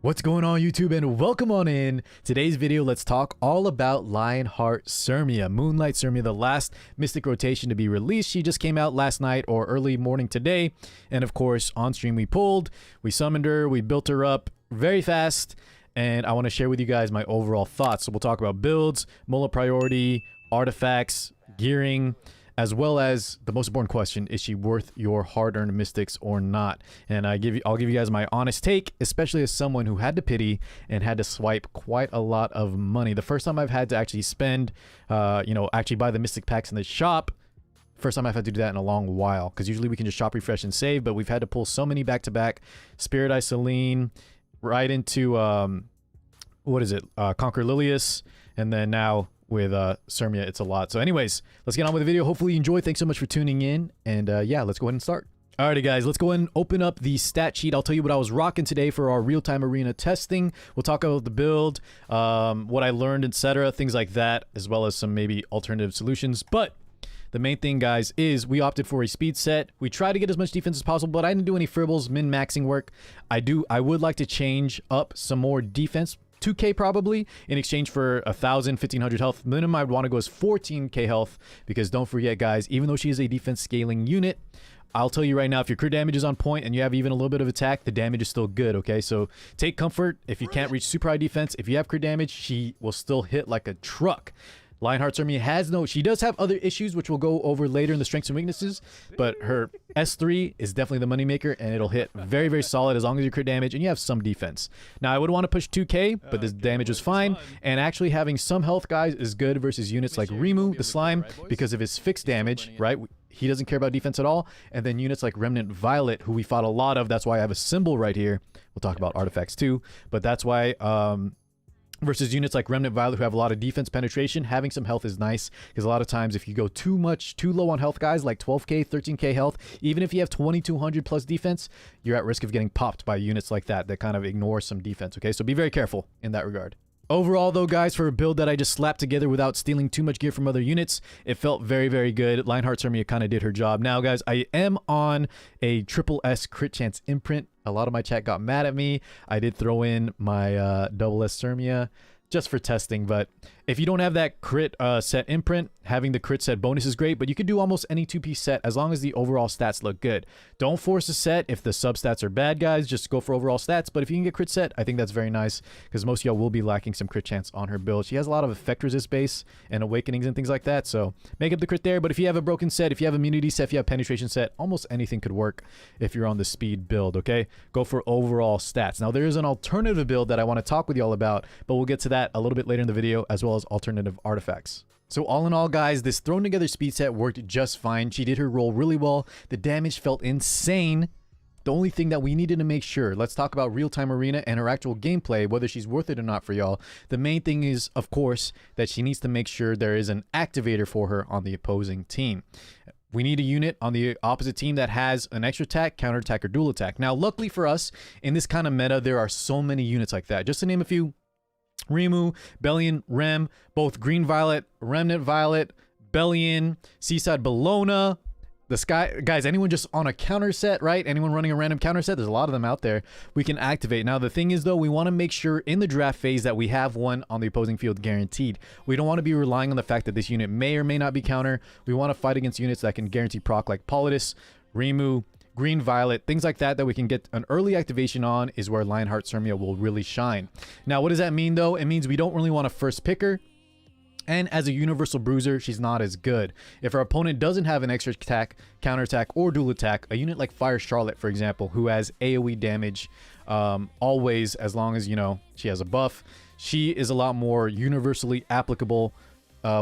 What's going on, YouTube, and welcome on in. Today's video, let's talk all about Lionheart Cermia, Moonlight Cermia, the last Mystic rotation to be released. She just came out last night or early morning today. And of course, on stream we pulled, we summoned her, we built her up very fast. And I want to share with you guys my overall thoughts. So we'll talk about builds, Mola priority, artifacts, gearing, as well as the most important question: is she worth your hard-earned mystics or not? And I'll give you guys my honest take, especially as someone who had to pity and had to swipe quite a lot of money. The first time I've had to actually spend, actually buy the mystic packs in the shop. First time I've had to do that in a long while, because usually we can just shop, refresh, and save, but we've had to pull so many back-to-back. Spirit Eye Celine, right into, Conquer Lilius, and then now with Cermia, it's a lot. So anyways, let's get on with the video. Hopefully you enjoy. Thanks so much for tuning in. And yeah, let's go ahead and start. Alrighty guys, let's go ahead and open up the stat sheet. I'll tell you what I was rocking today for our real-time arena testing. We'll talk about the build, what I learned, etc., things like that, as well as some maybe alternative solutions. But the main thing, guys, is we opted for a speed set. We tried to get as much defense as possible, but I didn't do any fribbles, min-maxing work. I would like to change up some more defense, 2k probably, in exchange for 1,000, 1,500 health. Minimum I'd want to go is 14k health, because don't forget, guys, even though she is a defense scaling unit, I'll tell you right now, if your crit damage is on point and you have even a little bit of attack, the damage is still good, okay? So take comfort if you can't reach super high defense. If you have crit damage, she will still hit like a truck. Lionheart Cermia she does have other issues, which we'll go over later in the strengths and weaknesses, but her S3 is definitely the moneymaker, and it'll hit very, very solid as long as you crit damage and you have some defense. Now, I would want to push 2k, but this damage is fine, and actually having some health, guys, is good versus units like Rimu, the slime, because of his fixed damage, right? He doesn't care about defense at all. And then units like Remnant Violet, who we fought a lot of, that's why I have a symbol right here. We'll talk about artifacts too, but that's why, versus units like Remnant Violet, who have a lot of defense penetration, having some health is nice, because a lot of times if you go too low on health, guys, like 12k, 13k health, even if you have 2200 plus defense, you're at risk of getting popped by units like that kind of ignore some defense, okay? So be very careful in that regard. Overall, though, guys, for a build that I just slapped together without stealing too much gear from other units, it felt very, very good. Lionheart Cermia kind of did her job. Now, guys, I am on a triple S crit chance imprint. A lot of my chat got mad at me. I did throw in my double S Cermia just for testing, but if you don't have that crit set imprint, having the crit set bonus is great, but you could do almost any 2-piece set as long as the overall stats look good. Don't force a set if the substats are bad, guys. Just go for overall stats, but if you can get crit set, I think that's very nice, because most of y'all will be lacking some crit chance on her build. She has a lot of effect resist base and awakenings and things like that, so make up the crit there. But if you have a broken set, if you have immunity set, if you have penetration set, almost anything could work if you're on the speed build, okay? Go for overall stats. Now, there is an alternative build that I want to talk with y'all about, but we'll get to that a little bit later in the video, as well as alternative artifacts. So all in all, guys, this thrown together speed set worked just fine. She did her role really well. The damage felt insane. The only thing that we needed to make sure, let's talk about real-time arena and her actual gameplay, whether she's worth it or not for y'all. The main thing is, of course, that she needs to make sure there is an activator for her on the opposing team. We need a unit on the opposite team that has an extra attack, counter attack, or dual attack. Now, luckily for us, in this kind of meta, there are so many units like that. Just to name a few: Rimu, Bellion, Rem, both Green Violet, Remnant Violet, Bellion, Seaside Bellona, the Sky, guys, anyone just on a counter set, right? Anyone running a random counter set, there's a lot of them out there we can activate. Now, the thing is, though, we want to make sure in the draft phase that we have one on the opposing field guaranteed. We don't want to be relying on the fact that this unit may or may not be counter. We want to fight against units that can guarantee proc, like Politis, Rimu, Green Violet, things like that we can get an early activation on, is where Lionheart Cermia will really shine. Now, what does that mean, though? It means we don't really want to first pick her, and as a universal bruiser, she's not as good. If our opponent doesn't have an extra attack, counter attack, or dual attack, a unit like Fire Charlotte, for example, who has AoE damage always, as long as, you know, she has a buff, she is a lot more universally applicable.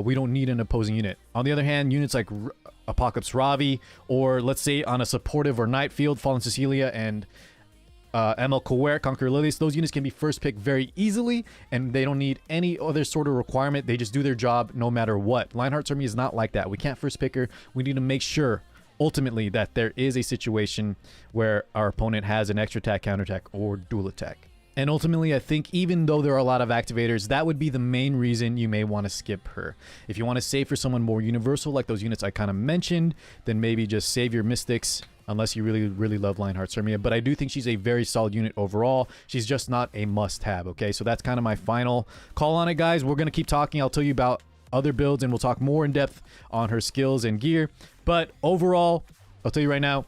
We don't need an opposing unit. On the other hand, units like Apocalypse Ravi, or let's say on a supportive or night field, Fallen Cecilia and ML Koware, Conquer Lilius, those units can be first picked very easily, and they don't need any other sort of requirement. They just do their job no matter what. Lionheart Cermia is not like that. We can't first pick her. We need to make sure, ultimately, that there is a situation where our opponent has an extra attack, counter attack, or dual attack. And ultimately, I think even though there are a lot of activators, that would be the main reason you may want to skip her. If you want to save for someone more universal, like those units I kind of mentioned, then maybe just save your mystics unless you really love Lionheart Cermia. But I do think she's a very solid unit overall. She's just not a must-have, okay? So that's kind of my final call on it, guys. We're going to keep talking. I'll tell you about other builds, and we'll talk more in depth on her skills and gear. But overall, I'll tell you right now,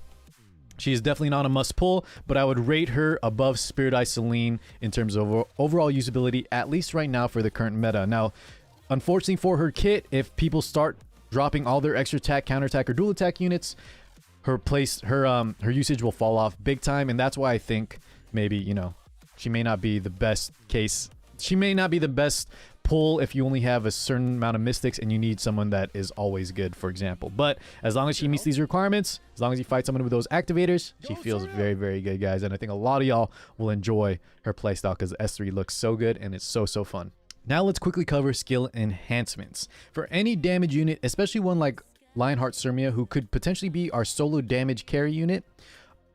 she is definitely not a must pull, but I would rate her above Spirit Eye Celine in terms of overall usability, at least right now for the current meta. Now, unfortunately for her kit, if people start dropping all their extra attack, counter attack, or dual attack units, her usage will fall off big time, and that's why I think maybe, you know, she may not be the best case. She may not be the best pull if you only have a certain amount of mystics and you need someone that is always good, for example. But as long as she meets these requirements, as long as you fight someone with those activators, she feels very good, guys. And I think a lot of y'all will enjoy her playstyle because S3 looks so good and it's so fun. Now let's quickly cover skill enhancements. For any damage unit, especially one like Lionheart Cermia, who could potentially be our solo damage carry unit,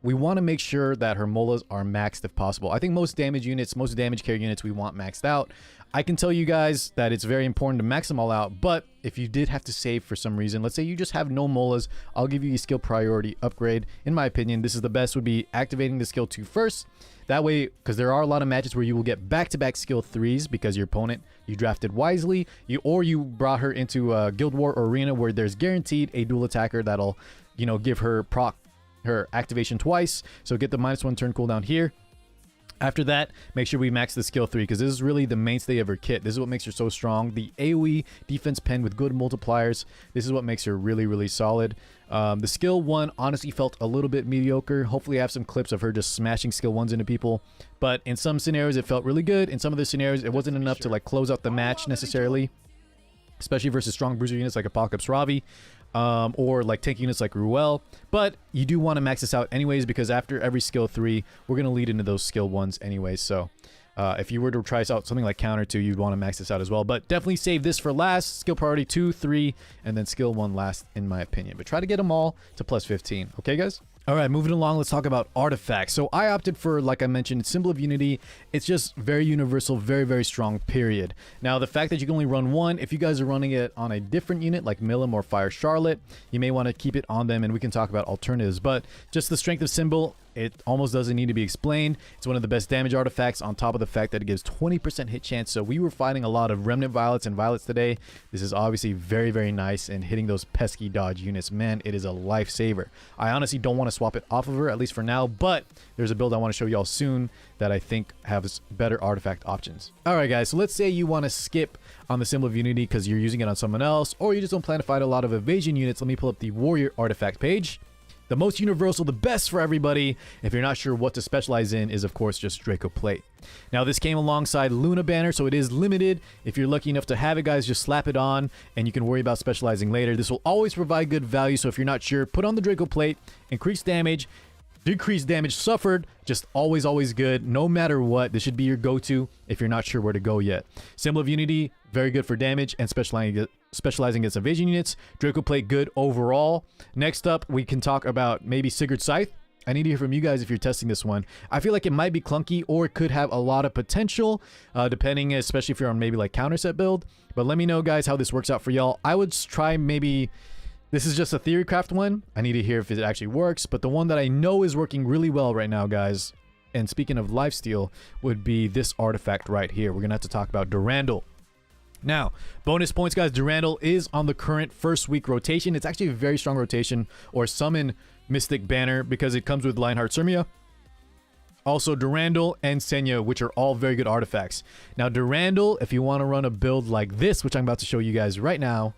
we want to make sure that her molas are maxed if possible. I think most damage carry units we want maxed out. I can tell you guys that it's very important to max them all out, but if you did have to save for some reason, let's say you just have no molas, I'll give you a skill priority upgrade. In my opinion, this is the best, would be activating the skill 2 first. That way, because there are a lot of matches where you will get back-to-back skill 3s because your opponent, you drafted wisely, or you brought her into a Guild War or Arena where there's guaranteed a dual attacker that'll, you know, give her her activation twice. So get the -1 turn cooldown here. After that, make sure we max the skill 3 because this is really the mainstay of her kit. This is what makes her so strong. The AoE defense pen with good multipliers. This is what makes her really solid. The skill 1 honestly felt a little bit mediocre. Hopefully I have some clips of her just smashing skill 1s into people. But in some scenarios it felt really good. In some of the scenarios it wasn't enough to like close out the match necessarily. Especially versus strong bruiser units like Apocalypse Ravi. Or like tank units like Ruel. But you do want to max this out anyways because after every skill 3, we're going to lead into those skill 1s anyways. So if you were to try out something like counter 2, you'd want to max this out as well. But definitely save this for last. Skill priority 2, 3, and then skill 1 last in my opinion. But try to get them all to +15. Okay, guys? All right, moving along, let's talk about artifacts. So I opted for, like I mentioned, Symbol of Unity. It's just very universal, very strong, period. Now, the fact that you can only run one, if you guys are running it on a different unit like Milim or Fire Charlotte, you may want to keep it on them and we can talk about alternatives. But just the strength of Symbol, it almost doesn't need to be explained. It's one of the best damage artifacts on top of the fact that it gives 20% hit chance. So we were fighting a lot of Remnant Violets and Violets today. This is obviously very nice and hitting those pesky dodge units. Man, it is a lifesaver. I honestly don't want to swap it off of her, at least for now, but there's a build I want to show y'all soon that I think has better artifact options. All right, guys, so let's say you want to skip on the Symbol of Unity because you're using it on someone else, or you just don't plan to fight a lot of evasion units. Let me pull up the Warrior artifact page. The most universal, the best for everybody, if you're not sure what to specialize in, is of course just Draco Plate. Now this came alongside Luna Banner, so it is limited. If you're lucky enough to have it, guys, just slap it on and you can worry about specializing later. This will always provide good value, so if you're not sure, put on the Draco Plate, increase damage, decrease damage suffered, just always good, no matter what. This should be your go-to if you're not sure where to go yet. Symbol of Unity, very good for damage and specializing against evasion units. Draco Plate, good overall. Next up, we can talk about maybe Sigurd Scythe. I need to hear from you guys if you're testing this one. I feel like it might be clunky or it could have a lot of potential, depending, especially if you're on maybe like counter set build. But let me know, guys, how this works out for y'all. I would try maybe... This is just a theorycraft one. I need to hear if it actually works. But the one that I know is working really well right now, guys, and speaking of lifesteal, would be this artifact right here. We're going to have to talk about Durandal. Now, bonus points, guys. Durandal is on the current first week rotation. It's actually a very strong rotation, or summon Mystic Banner, because it comes with Lionheart Cermia. Also, Durandal and Senya, which are all very good artifacts. Now, Durandal, if you want to run a build like this, which I'm about to show you guys right now,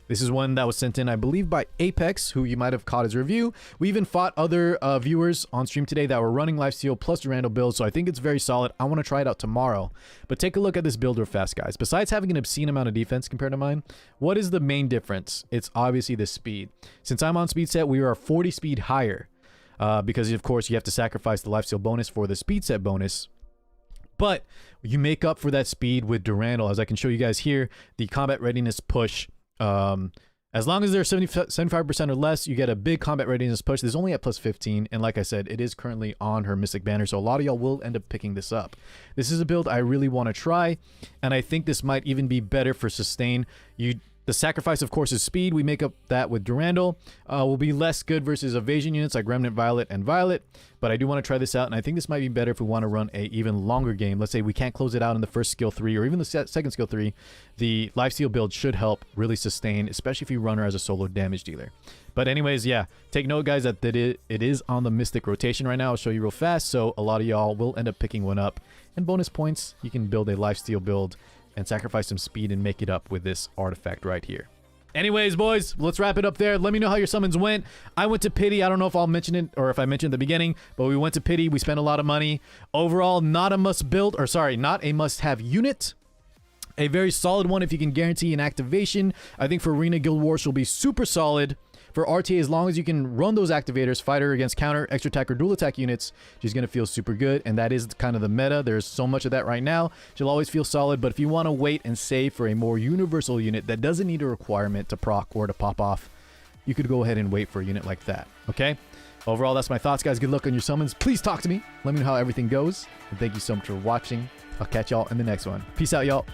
this is one that was sent in, I believe, by Apex, who you might have caught his review. We even fought other viewers on stream today that were running Lifesteal plus Durandal builds, so I think it's very solid. I want to try it out tomorrow. But take a look at this build real fast, guys. Besides having an obscene amount of defense compared to mine, what is the main difference? It's obviously the speed. Since I'm on speed set, we are 40 speed higher. Because, of course, you have to sacrifice the Lifesteal bonus for the speed set bonus. But you make up for that speed with Durandal. As I can show you guys here, the combat readiness push... as long as they're 75% or less, you get a big combat readiness push. There's only at plus 15, and like I said, it is currently on her Mystic Banner, so a lot of y'all will end up picking this up. This is a build I really want to try, and I think this might even be better for sustain. The sacrifice, of course, is speed. We make up that with Durandal. Will be less good versus evasion units like Remnant Violet and Violet, but I do want to try this out, and I think this might be better if we want to run a even longer game. Let's say we can't close it out in the first skill 3 or even the second skill 3. The Lifesteal build should help really sustain, especially if you run her as a solo damage dealer. But anyways, yeah, take note, guys, that it is on the Mystic rotation right now. I'll show you real fast, so a lot of y'all will end up picking one up. And bonus points, you can build a Lifesteal build and sacrifice some speed and make it up with this artifact right here. Anyways, boys, let's wrap it up there. Let me know how your summons went. I went to Pity. I don't know if I'll mention it or if I mentioned at the beginning, but we went to Pity. We spent a lot of money. Overall, not a must build, or sorry, not a must have unit. A very solid one if you can guarantee an activation. I think for Arena Guild Wars, she'll be super solid. For RTA, as long as you can run those activators, fight her against counter, extra attack, or dual attack units, she's going to feel super good, and that is kind of the meta. There's so much of that right now. She'll always feel solid, but if you want to wait and save for a more universal unit that doesn't need a requirement to proc or to pop off, you could go ahead and wait for a unit like that, okay? Overall, that's my thoughts, guys. Good luck on your summons. Please talk to me. Let me know how everything goes, and thank you so much for watching. I'll catch y'all in the next one. Peace out, y'all.